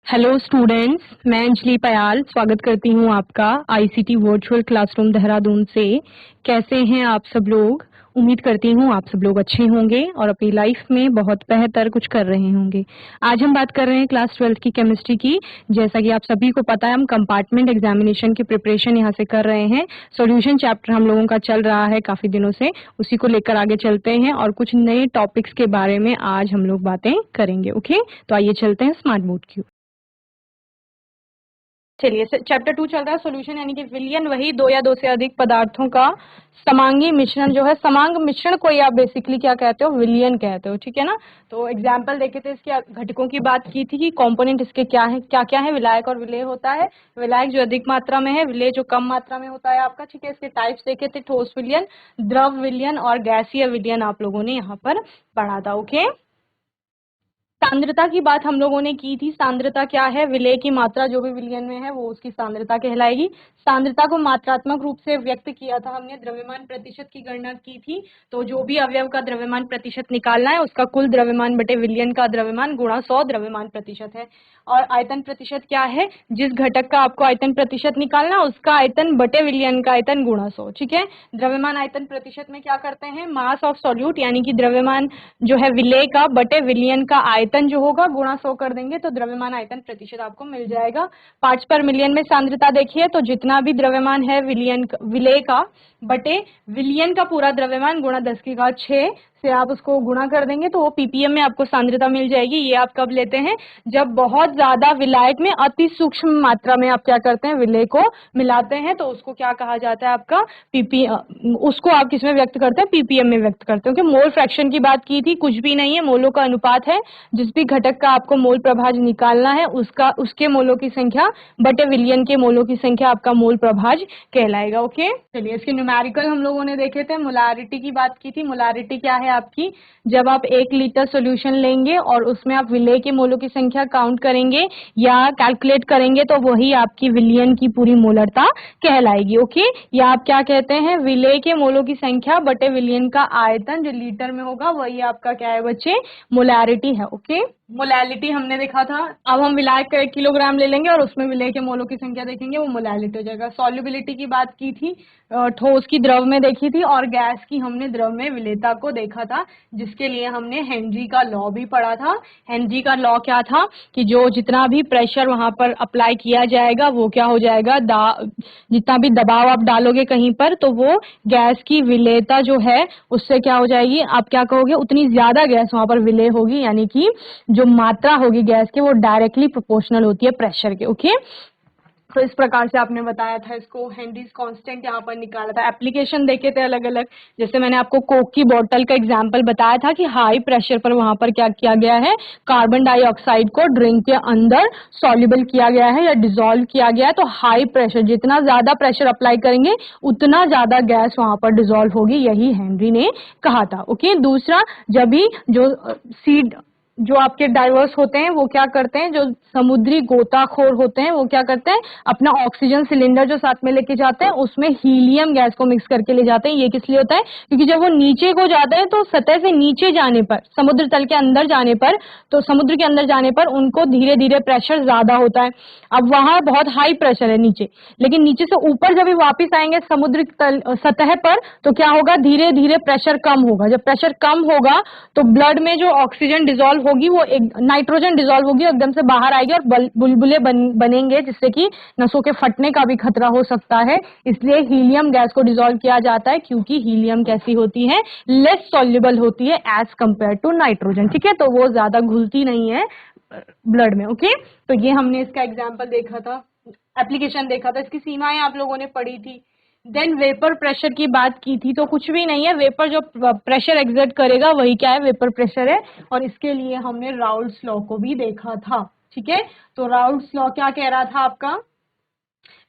Hello students, मैं अंजलि पयाल स्वागत करती हूँ आपका आईसीटी वर्चुअल क्लासरूम देहरादून से। कैसे हैं आप सब लोग? उम्मीद करती हूँ आप सब लोग अच्छे होंगे और अपनी लाइफ में बहुत बेहतर कुछ कर रहे होंगे। आज हम बात कर रहे हैं क्लास 12 की केमिस्ट्री की। जैसा कि आप सभी को पता है, हम कंपार्टमेंट एग्जामिनेशन की प्रिपरेशन यहाँ से कर रहे हैं। सॉल्यूशन चैप्टर हम लोगों का चल रहा है काफी दिनों से, उसी को लेकर आगे चलते हैं और कुछ नए टॉपिक्स के बारे में आज हम लोग बातें करेंगे। ओके, तो आइए चलते हैं स्मार्ट बोर्ड की। चलिए, चैप्टर 2 चल रहा है सॉल्यूशन, यानी कि विलयन वही दो या दो से अधिक पदार्थों का समांगी मिश्रण जो है। समांग मिश्रण को ही आप बेसिकली क्या कहते हो? विलयन कहते हो, ठीक है ना। तो एग्जाम्पल देखे थे, इसके घटकों की बात की थी कि कंपोनेंट इसके क्या है, क्या क्या है। विलायक और विलेय होता है। विलायक जो अधिक मात्रा में है, विलेय जो कम मात्रा में होता है आपका, ठीक है। इसके टाइप्स देखे थे, ठोस विलयन, द्रव विलयन और गैसीय विलयन आप लोगों ने यहाँ पर पढ़ा था। ओके, सांद्रता की बात हम लोगों ने की थी। सांद्रता क्या है? विलेय की मात्रा जो भी विलयन में है वो उसकी सांद्रता कहलाएगी। सांद्रता को मात्रात्मक रूप से व्यक्त किया था हमने, द्रव्यमान प्रतिशत की गणना की थी। तो जो भी अवयव का द्रव्यमान प्रतिशत निकालना है, उसका कुल द्रव्यमान बटे विलयन का द्रव्यमान गुणा 100 द्रव्यमान प्रतिशत है। और आयतन प्रतिशत क्या है? जिस घटक का आपको आयतन प्रतिशत निकालना, उसका आयतन बटे विलयन का आयतन गुणा 100, ठीक है। द्रव्यमान आयतन प्रतिशत में क्या करते हैं? मास ऑफ सॉल्यूट, यानी कि द्रव्यमान जो है विलेय का बटे विलयन का आयतन जो होगा गुणा 100 कर देंगे तो द्रव्यमान आयतन प्रतिशत आपको मिल जाएगा। पार्ट्स पर मिलियन में सांद्रता देखिए, तो जितना भी द्रव्यमान है विलेय का बटे विलयन का पूरा द्रव्यमान गुणा 10⁶ से आप उसको गुणा कर देंगे तो वो पीपीएम में आपको सांद्रता मिल जाएगी। ये आप कब लेते हैं? जब बहुत ज्यादा विलायक में अति सूक्ष्म मात्रा में आप क्या करते हैं? विलेय को मिलाते हैं, तो उसको क्या कहा जाता है? आपका उसको आप किसमें व्यक्त करते हैं? पीपीएम में व्यक्त करते हैं। क्योंकि मोल फ्रैक्शन की बात की थी, कुछ भी नहीं है, मोलों का अनुपात है। जिस भी घटक का आपको मोल प्रभाज निकालना है, उसके मोलों की संख्या बटे विलयन के मोलों की संख्या आपका मोल प्रभाज कहलाएगा। ओके, चलिए इसके न्यूमेरिकल हम लोगों ने देखे थे। मोलारिटी की बात की थी। मोलारिटी क्या है आपकी? जब आप 1 लीटर सॉल्यूशन लेंगे और उसमें आप विलेय के मोलों की संख्या काउंट करेंगे या कैलकुलेट करेंगे, तो वही आपकी विलयन की पूरी मोलरता कहलाएगी। ओके, या आप क्या कहते हैं? विलेय के मोलों की संख्या बटे विलयन का आयतन जो लीटर में होगा, वही आपका क्या है बच्चे? मोलैरिटी है। ओके, मोलैलिटी हमने देखा था। अब हम विलायक का 1 किलोग्राम ले लेंगे और उसमें विलेय के मोलों की संख्या देखेंगे, वो मोलैलिटी हो जाएगा। सॉल्युबिलिटी की बात की थी, ठोस की द्रव में देखी थी, और गैस की हमने द्रव में विलेयता को देखा था, जिसके लिए हमने हेनरी का लॉ भी पढ़ा था। हेनरी का लॉ क्या था कि जो जितना भी प्रेशर वहां पर अप्लाई किया जाएगा वो क्या हो जाएगा? जितना भी दबाव आप डालोगे कहीं पर, तो वो गैस की विलेयता जो है उससे क्या हो जाएगी? आप क्या कहोगे? उतनी ज्यादा गैस वहां पर विलेय होगी, यानी कि जो मात्रा होगी गैस की वो डायरेक्टली प्रोपोर्शनल होती है प्रेशर के। ओके, तो इस प्रकार से आपने बताया था इसको। हेनरीज कांस्टेंट यहाँ पर निकाला था। एप्लीकेशन देखे थे अलग अलग, जैसे मैंने आपको कोक की बोतल का एग्जांपल बताया था कि हाई प्रेशर पर वहां पर क्या किया गया है? कार्बन डाइऑक्साइड को ड्रिंक के अंदर सॉल्युबल किया गया है या डिसॉल्व किया गया है। तो हाई प्रेशर, जितना ज्यादा प्रेशर अप्लाई करेंगे उतना ज्यादा गैस वहां पर डिसॉल्व होगी, यही हेनरी ने कहा था। ओके, दूसरा, जब भी जो आपके डाइवर्स होते हैं वो क्या करते हैं? जो समुद्री गोताखोर होते हैं वो क्या करते हैं? अपना ऑक्सीजन सिलेंडर जो साथ में लेके जाते हैं उसमें हीलियम गैस को मिक्स करके ले जाते हैं। ये किस लिए होता है? क्योंकि जब वो नीचे को जाते हैं तो सतह से नीचे जाने पर, समुद्र तल के अंदर जाने पर, तो समुद्र के अंदर जाने पर उनको धीरे धीरे प्रेशर ज्यादा होता है। अब वहां बहुत हाई प्रेशर है नीचे, लेकिन नीचे से ऊपर जब भी वापिस आएंगे समुद्र सतह पर, तो क्या होगा? धीरे धीरे प्रेशर कम होगा। जब प्रेशर कम होगा तो ब्लड में जो ऑक्सीजन डिसॉल्व होगी वो एक नाइट्रोजन डिसॉल्व होगी, एकदम से बाहर आएगी और बुलबुले बनेंगे, जिससे कि नसों के फटने का भी खतरा हो सकता है। इसलिए हीलियम गैस को डिसॉल्व किया जाता है, क्योंकि हीलियम कैसी होती है? लेस सॉल्युबल होती है एज कंपेयर टू नाइट्रोजन, ठीक है। तो वो ज्यादा घुलती नहीं है ब्लड में। ओके, तो ये हमने इसका एग्जाम्पल देखा था, एप्लीकेशन देखा था। इसकी सीमाएं आप लोगों ने पढ़ी थी। देन वेपर प्रेशर की बात की थी, तो कुछ भी नहीं है, वेपर जो प्रेशर एक्सर्ट करेगा वही क्या है? वेपर प्रेशर है। और इसके लिए हमने राउल्ट्स लॉ को भी देखा था, ठीक है। तो राउल्ट्स लॉ क्या कह रहा था आपका?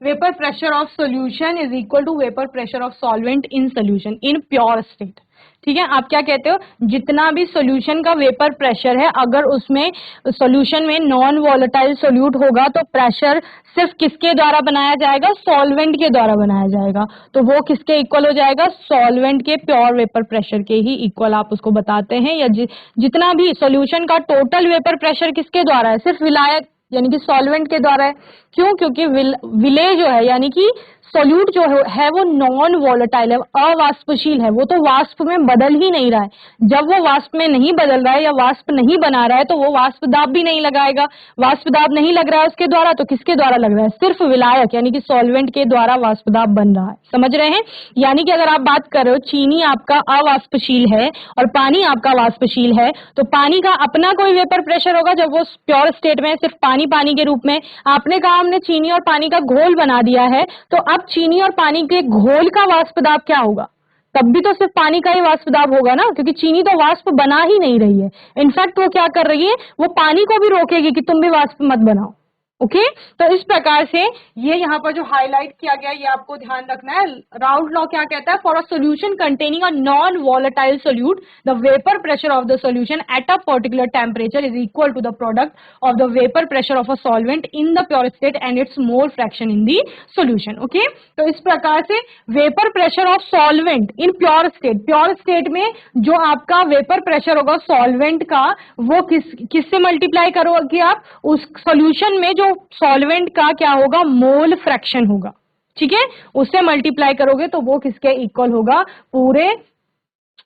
Vapour pressure of solution is equal to vapour pressure of solvent in solution in pure state, ठीक है। आप क्या कहते हो? जितना भी सॉल्यूशन का वेपर प्रेशर है, अगर उसमें सॉल्यूशन में नॉन वॉलेटाइल सोल्यूट होगा तो प्रेशर सिर्फ किसके द्वारा बनाया जाएगा? सॉल्वेंट के द्वारा बनाया जाएगा। तो वो किसके इक्वल हो जाएगा? सॉल्वेंट के प्योर वेपर प्रेशर के ही इक्वल आप उसको बताते हैं। या जितना भी सॉल्यूशन का टोटल वेपर प्रेशर किसके द्वारा है? सिर्फ विलायक यानी कि सॉल्वेंट के द्वारा है। क्यों? क्योंकि विलेय जो है यानी कि सोल्यूट जो है वो नॉन वॉलेटाइल है, अवाष्पशील है, वो तो वाष्प में बदल ही नहीं रहा है। जब वो वाष्प में नहीं बदल रहा है या वाष्प नहीं बना रहा है तो वो वाष्प दाब भी नहीं लगाएगा। वाष्प दाब नहीं लग रहा है उसके द्वारा, तो किसके द्वारा लग रहा है? सिर्फ विलायक यानी कि सॉल्वेंट के द्वारा वाष्प दाब बन रहा है। समझ रहे हैं? यानी कि अगर आप बात कर रहे हो चीनी आपका अवाष्पशील है और पानी आपका वाष्पशील है, तो पानी का अपना कोई वेपर प्रेशर होगा जब वो प्योर स्टेट में सिर्फ पानी पानी के रूप में। आपने कहा हमने चीनी और पानी का घोल बना दिया है, तो अब चीनी और पानी के घोल का वाष्प दाब क्या होगा? तब भी तो सिर्फ पानी का ही वाष्प दाब होगा ना, क्योंकि चीनी तो वाष्प बना ही नहीं रही है। इनफैक्ट वो क्या कर रही है, वो पानी को भी रोकेगी कि तुम भी वाष्प मत बनाओ। ओके तो इस प्रकार से ये यहाँ पर जो हाईलाइट किया गया ये आपको ध्यान रखना है। राउल्ट लॉ क्या कहता है? For a solution containing a non volatile solute the vapour pressure of the solution at a particular temperature is equal to the product of the vapour pressure of a solvent in the pure state and its mole fraction in the solution. Okay तो इस प्रकार से vapour pressure of solvent in pure state में जो आपका vapour pressure होगा solvent का वो किससे मल्टीप्लाई करोगे आप? उस सॉल्यूशन में जो सॉल्वेंट का क्या होगा? मोल फ्रैक्शन होगा। ठीक है, उससे मल्टीप्लाई करोगे तो वो किसके इक्वल होगा? पूरे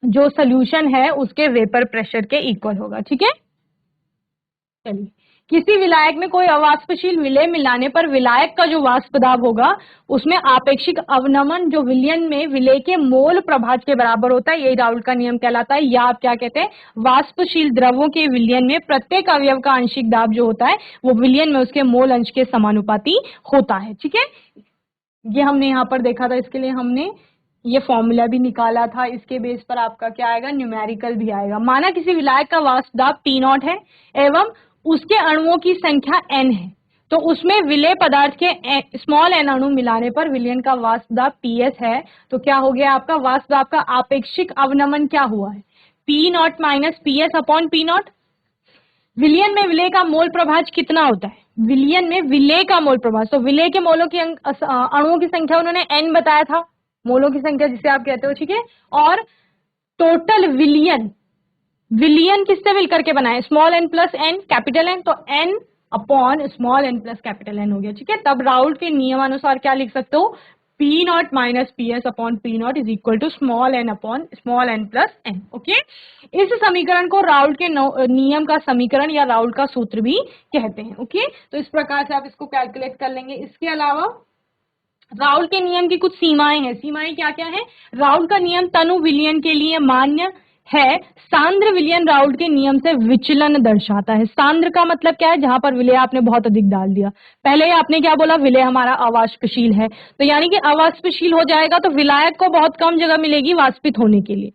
जो सॉल्यूशन है उसके वेपर प्रेशर के इक्वल होगा। ठीक है, चलिए किसी विलायक में कोई अवाष्पशील विलेय मिलाने पर विलायक का जो वाष्प दाब होगा उसमें आपेक्षिक अवनमन जो विलयन में विलेय के मोल प्रभाज के बराबर होता है, यही राउल्ट का नियम कहलाता है। या आप क्या कहते हैं? वाष्पशील द्रवों के विलयन में प्रत्येक अवयव का आंशिक दाब जो होता है वो विलयन में उसके मोल अंश के समानुपाती होता है। ठीक है, ये हमने यहाँ पर देखा था, इसके लिए हमने ये फॉर्मूला भी निकाला था। इसके बेस पर आपका क्या आएगा? न्यूमेरिकल भी आएगा। माना किसी विलायक का वाष्प दाब P0 है एवं उसके अणुओं की संख्या n है, तो उसमें विलेय पदार्थ के स्मॉल n अणु मिलाने पर विलयन का वाष्प दाब PS है। तो क्या हो गया आपका? वाष्प दाब का आपेक्षिक अवनमन क्या हुआ है? P0 minus PS upon P0। विलयन में विलेय का मोल प्रभाज कितना होता है? विलयन में विलेय का मोल प्रभाज, तो विलेय के मोलों की अणुओं की संख्या उन्होंने n बताया था, मोलों की संख्या जिसे आप कहते हो। ठीक है, और टोटल विलयन, विलयन किससे मिलकर के बनाए? Small n plus n capital N, तो n upon small n plus capital N हो गया। ठीक है, तब राउल्ट के नियमानुसार क्या लिख सकते हो? P0 minus PS upon P0 is equal to small n upon small n plus n। Okay, इस समीकरण को राउल्ट के नियम का समीकरण या राउल्ट का सूत्र भी कहते हैं। ओके, तो इस प्रकार से आप इसको कैलकुलेट कर लेंगे। इसके अलावा राउल्ट के नियम की कुछ सीमाएं हैं। सीमाएं क्या क्या है? राउल्ट का नियम तनु विलयन के लिए मान्य है। सांद्र विलयन राउल्ट के नियम से विचलन दर्शाता है। सांद्र का मतलब क्या है? जहां पर विलय आपने बहुत अधिक डाल दिया। पहले आपने क्या बोला? विलय हमारा अवाष्पशील है, तो यानी कि अवाष्पशील हो जाएगा तो विलायक को बहुत कम जगह मिलेगी वाष्पित होने के लिए।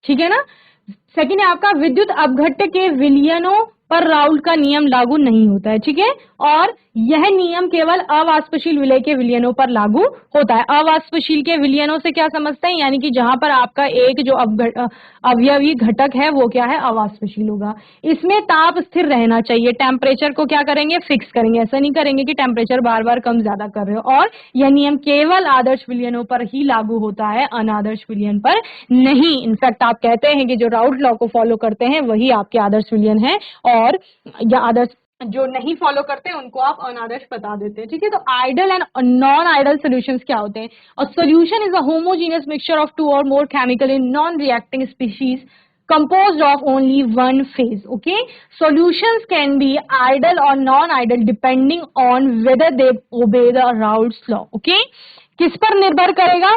ठीक है ना। सेकेंड है आपका विद्युत अपघट्य के विलयनों पर राउल्ट का नियम लागू नहीं होता है। ठीक है, और यह नियम केवल अवाष्पशील विलय के विलयनों पर लागू होता है। अवाष्पशील के विलयनों से क्या समझते हैं? यानी कि जहां पर आपका एक जो अवयवी घटक है वो क्या है? अवाष्पशील होगा। इसमें ताप स्थिर रहना चाहिए। टेम्परेचर को क्या करेंगे? फिक्स करेंगे। ऐसा नहीं करेंगे कि टेम्परेचर बार बार कम ज्यादा कर रहे हो। और यह नियम केवल आदर्श विलयनों पर ही लागू होता है, अनादर्श विलयन पर नहीं। इनफैक्ट आप कहते हैं कि जो राउल्ट लॉ को फॉलो करते हैं वही आपके आदर्श विलयन है, और या आदर्श जो नहीं फॉलो करते उनको आप अनादर्श बता देते हैं। ठीक है, तो ideal and non ideal solutions क्या होते हैं? A solution is a homogeneous mixture of two or more chemical in non reacting species composed of only one phase. Okay, solutions can be idle or non-idle depending on whether they obey the Raoult's law. Okay, किस पर निर्भर करेगा?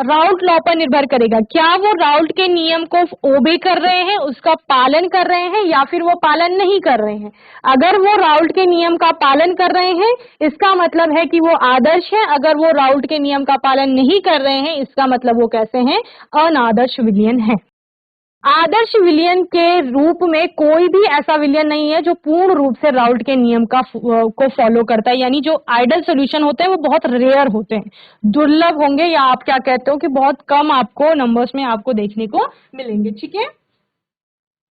Raoult law पर निर्भर करेगा। क्या वो Raoult के नियम को ओबे कर रहे हैं, उसका पालन कर रहे हैं, या फिर वो पालन नहीं कर रहे हैं। अगर वो राउल्ट के नियम का पालन कर रहे हैं इसका मतलब है कि वो आदर्श है। अगर वो राउल्ट के नियम का पालन नहीं कर रहे हैं इसका मतलब वो कैसे हैं? अनादर्श विलयन है। आदर्श विलयन के रूप में कोई भी ऐसा विलयन नहीं है जो पूर्ण रूप से राउल्ट के नियम को फॉलो करता है। यानी जो आइडल सॉल्यूशन होते हैं वो बहुत रेयर होते हैं, दुर्लभ होंगे, या आप क्या कहते हो कि बहुत कम आपको नंबर्स में आपको देखने को मिलेंगे। ठीक है,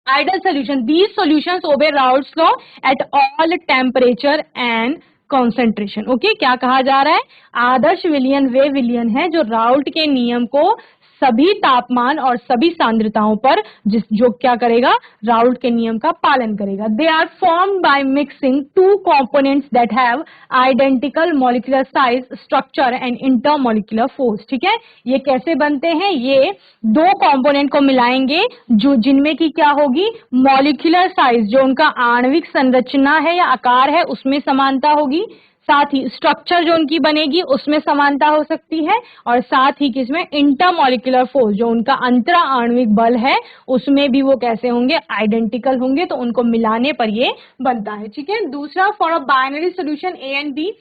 ideal solution, these solutions obey Raoult's law at all temperature and concentration. Okay, क्या कहा जा रहा है? आदर्श विलयन वे विलयन है जो राउल्ट के नियम को सभी तापमान और सभी सांद्रताओं पर जो क्या करेगा, राउल्ट के नियम का पालन करेगा। They are formed by mixing two components that have identical molecular size, structure and intermolecular force. ठीक है, ये कैसे बनते हैं, ये दो कंपोनेंट को मिलाएंगे जो जिनमें की क्या होगी, मॉलिक्यूलर साइज जो उनका आणविक संरचना है या आकार है उसमें समानता होगी, साथ ही स्ट्रक्चर जो उनकी बनेगी उसमें समानता हो सकती है, और साथ ही किसमें, इंटरमॉलिक्यूलर फोर्स जो उनका अंतरा आणविक बल है उसमें भी वो कैसे होंगे, आइडेंटिकल होंगे, तो उनको मिलाने पर ये बनता है। ठीक है, दूसरा, for a binary solution A and B,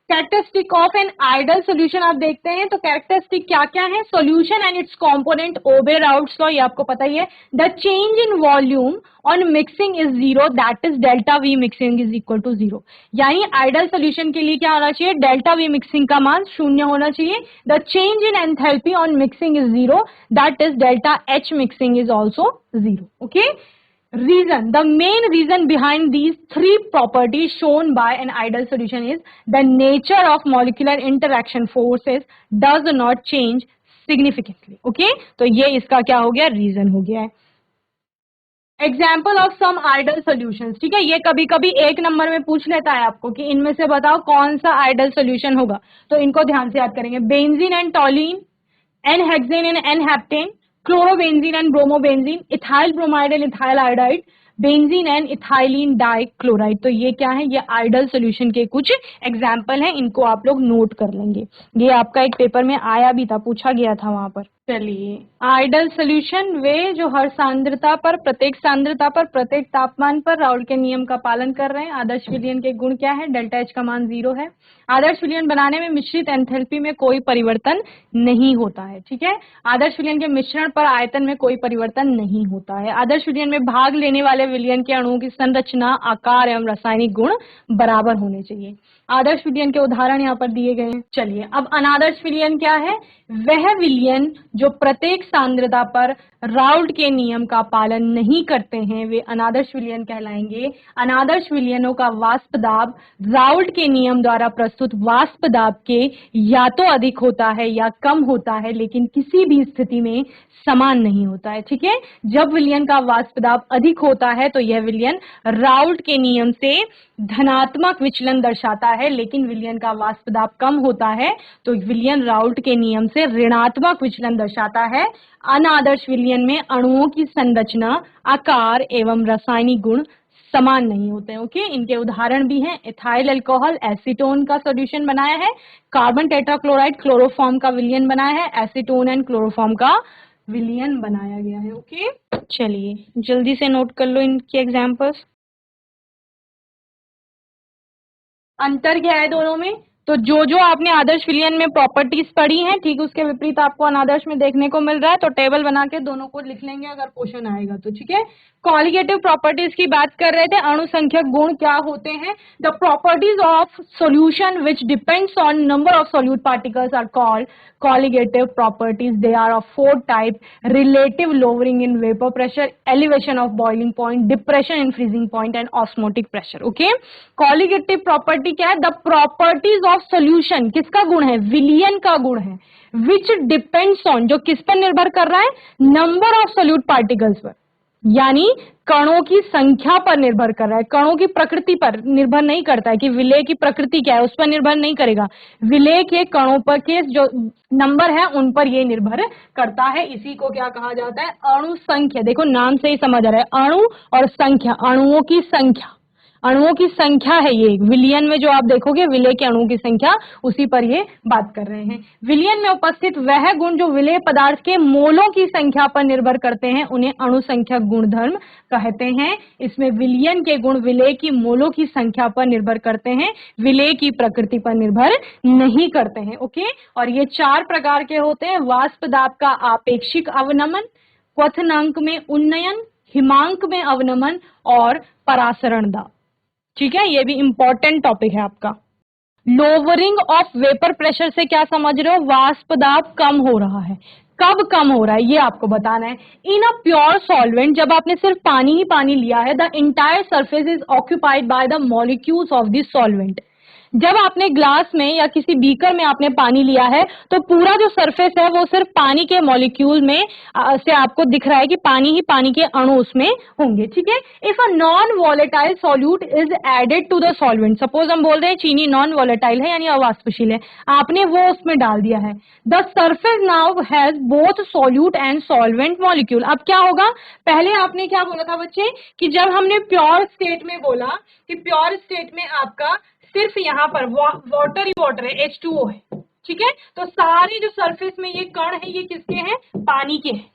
characteristic of an ideal solution आप देखते हैं तो कैरेक्टरिस्टिक क्या क्या है, solution and its component obey Raoult's law, ये आपको पता ही है। The change in volume on mixing is zero, that is delta V mixing is equal to zero. यानी आइडल सॉल्यूशन के लिए क्या होना चाहिए, डेल्टा वी मिक्सिंग का मान शून्य होना चाहिए। The change in enthalpy on mixing is zero, that is delta H mixing is also zero. Okay, reason, the main reason behind these three properties shown by an ideal solution is the nature of molecular interaction forces does not change significantly. Okay, तो ये इसका क्या हो गया, reason हो गया है। Example of some ideal solution, ठीक है, ये कभी कभी एक नंबर में पूछ लेता है आपको कि इनमें से बताओ कौन सा आइडल सोल्यूशन होगा, तो इनको ध्यान से याद करेंगे। Benzene and toluene, n hexane and n heptane, chlorobenzene and bromobenzene, ethyl bromide and ethyl iodide, benzene and ethylene dichloride. तो ये क्या है, ये आइडल सोल्यूशन के कुछ एग्जाम्पल हैं, इनको आप लोग नोट कर लेंगे। ये आपका एक पेपर में आया भी था, पूछा गया था वहां पर। चलिए, आइडल सोल्यूशन वे जो हर सांद्रता पर, प्रत्येक सांद्रता पर, प्रत्येक तापमान पर राउल्ट के नियम का पालन कर रहे हैं। आदर्श विलयन के गुण क्या है, डेल्टा एच का मान 0 है। आदर्श विलयन बनाने में मिश्रित एंथैल्पी में कोई परिवर्तन नहीं होता है। ठीक है, आदर्श विलयन के मिश्रण पर आयतन में कोई परिवर्तन नहीं होता है। आदर्श विलयन में भाग लेने वाले विलयन के अणुओं की संरचना, आकार एवं रासायनिक गुण बराबर होने चाहिए। आदर्श विलयन के उदाहरण यहाँ पर दिए गए हैं। चलिए, अब अनादर्श विलयन क्या है, वह विलयन जो प्रत्येक सांद्रता पर राउल्ट के नियम का पालन नहीं करते हैं वे अनादर्श विलयन कहलाएंगे। अनादर्श विलयनों का वाष्प दाब राउल्ट के नियम द्वारा प्रस्तुत वाष्प दाब के या तो अधिक होता है या कम होता है, लेकिन किसी भी स्थिति में समान नहीं होता है। ठीक है, जब विलयन का वाष्प दाब अधिक होता है तो यह विलयन राउल्ट के नियम से धनात्मक विचलन दर्शाता है, लेकिन विलयन का वाष्प दाब कम होता है तो विलयन राउल्ट के नियम से ऋणात्मक विचलन दर्शाता है। अनादर्श विलयन में अणुओं की संरचना, आकार एवं रासायनिक गुण समान नहीं होते हैं। ओके, इनके उदाहरण भी हैं। इथाइल अल्कोहल एसीटोन का सॉल्यूशन बनाया है, कार्बन टेट्राक्लोराइड क्लोरोफॉर्म का विलयन बनाया है, एसीटोन एंड क्लोरोफॉर्म का विलयन बनाया गया है। ओके, चलिए जल्दी से नोट कर लो इनके एग्जांपल्स। अंतर क्या है दोनों में, तो जो आपने आदर्श विलयन में प्रॉपर्टीज पढ़ी हैं, ठीक उसके विपरीत आपको अनादर्श में देखने को मिल रहा है, तो टेबल बना के दोनों को लिख लेंगे अगर क्वेश्चन आएगा तो। ठीक है, कॉलिगेटिव प्रॉपर्टीज की बात कर रहे थे, अणु संख्यक गुण क्या होते हैं। The properties of solution which depends on number of solute particles are called colligative properties. They are of 4 type: relative lowering in vapour pressure, elevation of boiling point, depression in freezing point and osmotic pressure. Okay, colligative property क्या है, the properties of solution किसका गुण है, विलयन का गुण है, विच depends on जो किस पर निर्भर कर रहा है, नंबर ऑफ सॉल्यूट पार्टिकल्स पर, यानी कणों की संख्या पर निर्भर कर रहा है, कणों की प्रकृति पर निर्भर नहीं करता है कि विलय की प्रकृति क्या है, उस पर निर्भर नहीं करेगा। विलय के कणों पर के जो नंबर है उन पर ये निर्भर करता है। इसी को क्या कहा जाता है, अणु संख्या। देखो नाम से ही समझ आ रहा है, अणु और संख्या, अणुओं की संख्या, अणुओं की संख्या है ये। विलयन में जो आप देखोगे विलय के अणुओं की संख्या, उसी पर ये बात कर रहे हैं। विलयन में उपस्थित वह गुण जो विलय पदार्थ के मोलों की संख्या पर निर्भर करते हैं उन्हें अणु संख्या गुणधर्म कहते हैं। इसमें विलयन के गुण विलय की मोलों की संख्या पर निर्भर करते हैं, विलय की प्रकृति पर निर्भर नहीं करते हैं। ओके, और ये 4 प्रकार के होते हैं। वाष्प दाब का आपेक्षिक अवनमन, क्वथनांक में उन्नयन, हिमांक में अवनमन और परासरण दाब। ठीक है, ये भी इंपॉर्टेंट टॉपिक है आपका। लोअरिंग ऑफ वेपर प्रेशर से क्या समझ रहे हो, वाष्प दाब कम हो रहा है। कब कम हो रहा है ये आपको बताना है। इन अ प्योर सॉल्वेंट, जब आपने सिर्फ पानी ही पानी लिया है, the entire surface is occupied by the molecules of this solvent. जब आपने ग्लास में या किसी बीकर में आपने पानी लिया है तो पूरा जो सरफेस है वो सिर्फ पानी के मॉलिक्यूल में से आपको दिख रहा है कि पानी ही पानी के अणु उसमें होंगे, ठीक है। If a non volatile solute is added to the solvent, suppose हम बोल रहे हैं चीनी नॉन वॉलेटाइल है यानी अवाष्पशील है, आपने वो उसमें डाल दिया है, the surface now has both solute and solvent molecule. अब क्या होगा, पहले आपने क्या बोला था बच्चे कि जब हमने प्योर स्टेट में बोला कि प्योर स्टेट में आपका सिर्फ यहाँ पर वाटर ही वाटर है, H2O है, ठीक है। तो सारे जो सरफेस में ये कण है ये किसके हैं, पानी के हैं।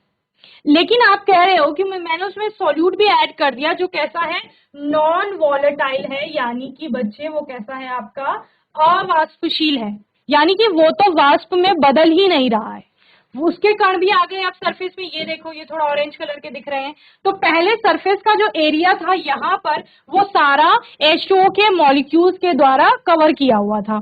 लेकिन आप कह रहे हो कि मैंने उसमें सॉल्यूट भी ऐड कर दिया जो कैसा है, नॉन वॉलेटाइल है, यानी कि बच्चे वो कैसा है आपका अवाष्पशील है, यानी कि वो तो वाष्प में बदल ही नहीं रहा है, उसके कण भी आ गए आप सरफेस में। ये देखो ये थोड़ा ऑरेंज कलर के दिख रहे हैं। तो पहले सरफेस का जो एरिया था यहाँ पर वो सारा H2O के मॉलिक्यूल्स के द्वारा कवर किया हुआ था।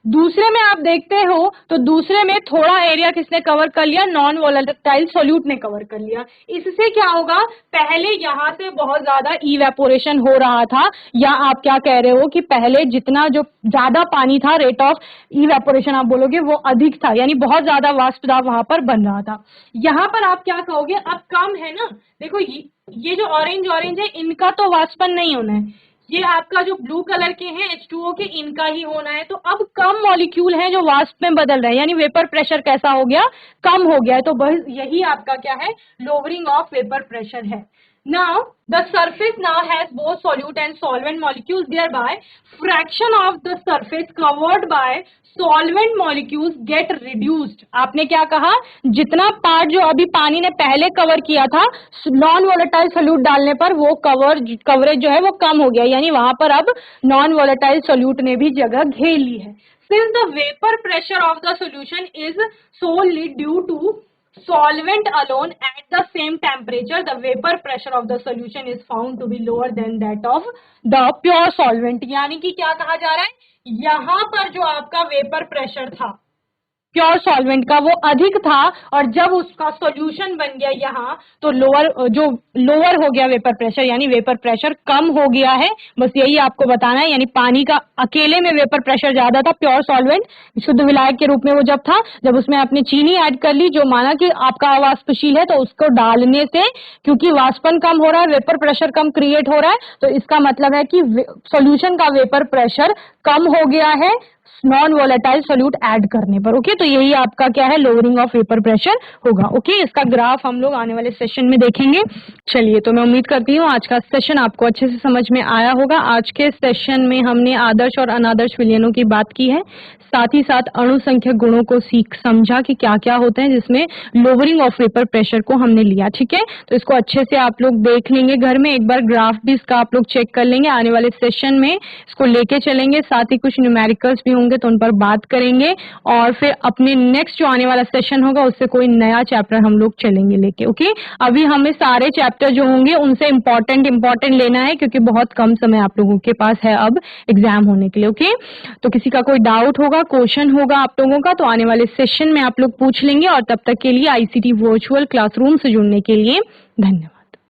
दूसरे में आप देखते हो तो दूसरे में थोड़ा एरिया किसने कवर कर लिया, नॉन वॉलेटाइल सॉल्यूट ने कवर कर लिया। इससे क्या होगा, पहले यहां से बहुत ज्यादा इवेपोरेशन हो रहा था, या आप क्या कह रहे हो कि पहले जितना जो ज्यादा पानी था, रेट ऑफ इवेपोरेशन आप बोलोगे वो अधिक था, यानी बहुत ज्यादा वाष्प दाब वहां पर बन रहा था। यहाँ पर आप क्या कहोगे, अब कम है ना, देखो ये जो ऑरेंज ऑरेंज है इनका तो वाष्पन नहीं होना है, ये आपका जो ब्लू कलर के हैं H2O के इनका ही होना है। तो अब कम मॉलिक्यूल हैं जो वाष्प में बदल रहे हैं, यानी वेपर प्रेशर कैसा हो गया, कम हो गया है। तो बस यही आपका क्या है, लोअरिंग ऑफ वेपर प्रेशर है। Now the surface now has both solute and solvent molecules, thereby fraction of the surface covered by solvent molecules get reduced। आपने क्या कहा, जितना पार्ट जो अभी पानी ने पहले कवर किया था नॉन वोलेटाइल सोल्यूट डालने पर वो कवरेज जो है वो कम हो गया, यानी वहां पर अब नॉन वोलेटाइल सोल्यूट ने भी जगह घेर ली है। Since the vapor pressure of the solution is solely due to solvent alone at the same temperature, the vapor pressure of the solution is found to be lower than that of the pure solvent। यानी कि क्या कहा जा रहा है, यहां पर जो आपका वेपर प्रेशर था प्योर सॉल्वेंट का वो अधिक था, और जब उसका सॉल्यूशन बन गया यहाँ तो लोअर हो गया वेपर प्रेशर, यानी वेपर प्रेशर कम हो गया है। बस यही आपको बताना है, यानी पानी का अकेले में वेपर प्रेशर ज्यादा था, प्योर सॉल्वेंट शुद्ध विलायक के रूप में वो जब था, जब उसमें आपने चीनी ऐड कर ली जो माना कि आपका अवाष्पशील है, तो उसको डालने से क्योंकि वाष्पन कम हो रहा है, वेपर प्रेशर कम क्रिएट हो रहा है, तो इसका मतलब है कि सोल्यूशन का वेपर प्रेशर कम हो गया है नॉन वोलेटाइल सोल्यूट ऐड करने पर। ओके, तो यही आपका क्या है, लोअरिंग ऑफ वेपर प्रेशर होगा। ओके, इसका ग्राफ हम लोग आने वाले सेशन में देखेंगे। चलिए, तो मैं उम्मीद करती हूँ आज का सेशन आपको अच्छे से समझ में आया होगा। आज के सेशन में हमने आदर्श और अनादर्श विलयनों की बात की है, साथ ही साथ अणु संख्यक गुणों को समझा कि क्या क्या होते हैं, जिसमें लोअरिंग ऑफ वेपर प्रेशर को हमने लिया। ठीक है, तो इसको अच्छे से आप लोग देख लेंगे घर में, एक बार ग्राफ भी इसका आप लोग चेक कर लेंगे। आने वाले सेशन में इसको लेके चलेंगे, साथ ही कुछ न्यूमेरिकल्स भी होंगे तो उन पर बात करेंगे, और फिर अपने नेक्स्ट जो आने वाला सेशन होगा उससे कोई नया चैप्टर हम लोग चलेंगे लेके। ओके, अभी हमें सारे चैप्टर जो होंगे उनसे इंपॉर्टेंट लेना है, क्योंकि बहुत कम समय आप लोगों के पास है अब एग्जाम होने के लिए। ओके, तो किसी का कोई डाउट होगा, क्वेश्चन होगा आप लोगों का, तो आने वाले सेशन में आप लोग पूछ लेंगे। और तब तक के लिए ICT वर्चुअल क्लासरूम से जुड़ने के लिए धन्यवाद।